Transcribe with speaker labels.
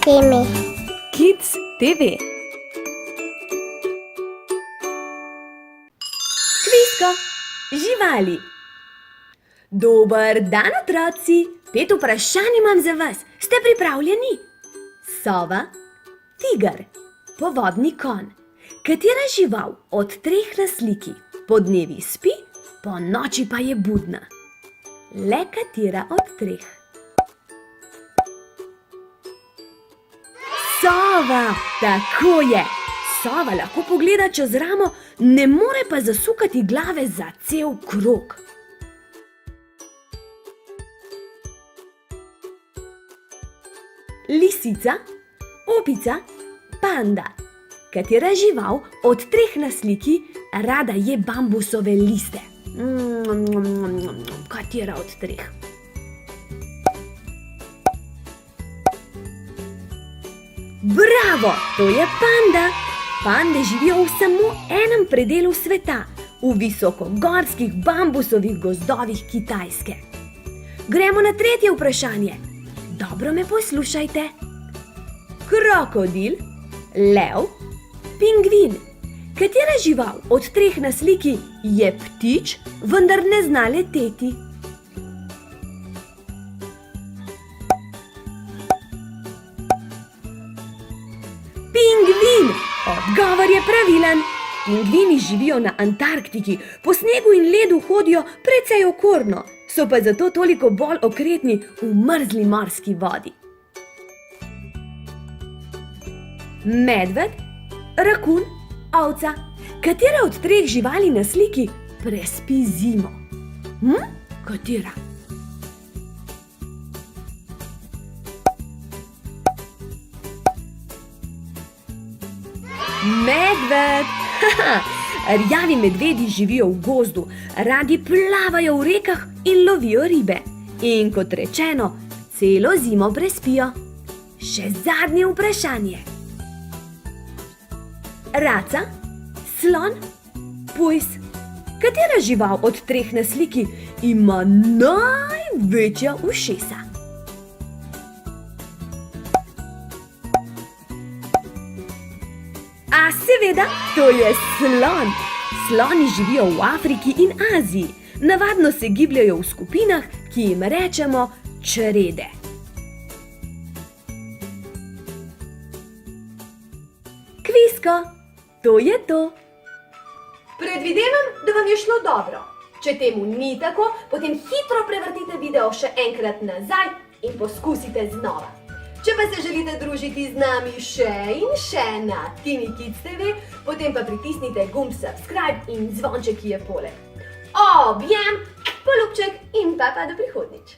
Speaker 1: TV.
Speaker 2: Kids TV. Kvisko, živali. Dober dan, otroci. 5 vprašanj imam za vas. Ste pripravljeni? Sova, tiger, povodni konj. Katera žival od 3 na sliki podnevi spi, po noči pa je budna? Le katera od 3? Sova, tako je. Sova lahko pogleda čez ramo, ne more pa zasukati glave za cel krog. Lisica, opica, panda. Katera žival od 3 na sliki rada je bambusove liste? Katera od 3? Bravo, to je panda. Pande živijo v samo enem predelu sveta, v visokogorskih bambusovih gozdovih Kitajske. Gremo na 3. vprašanje. Dobro me poslušajte. Krokodil, lev, pingvin. Katera žival od 3 na sliki je ptič, vendar ne zna leteti? Pingvin! Odgovor je pravilen. Pingvini živijo na Antarktiki, po snegu in ledu hodijo precej okorno, so pa zato toliko bolj okretni v mrzli morski vodi. Medved, rakun, ovca. Katera od 3 živali na sliki prespi zimo? Katera? Medved! Rjavi medvedi živijo v gozdu, radi plavajo v rekah in lovijo ribe. In kot rečeno, celo zimo prespijo. Še zadnje vprašanje. Raca, slon, pujs. Katera žival od 3 na sliki ima največja ušesa? A seveda, to je slon. Sloni živijo v Afriki in Aziji. Navadno se gibljajo v skupinah, ki jim rečemo črede. Kvisko, to je to. Predvidevam, da vam je šlo dobro. Če temu ni tako, potem hitro prevrtite video še enkrat nazaj in poskusite znova. Če pa se želite družiti z nami še in še na Tini Kids TV, potem pa pritisnite gumb subscribe in zvonček, ki je poleg. Objem, polubček in pa do prihodnjič.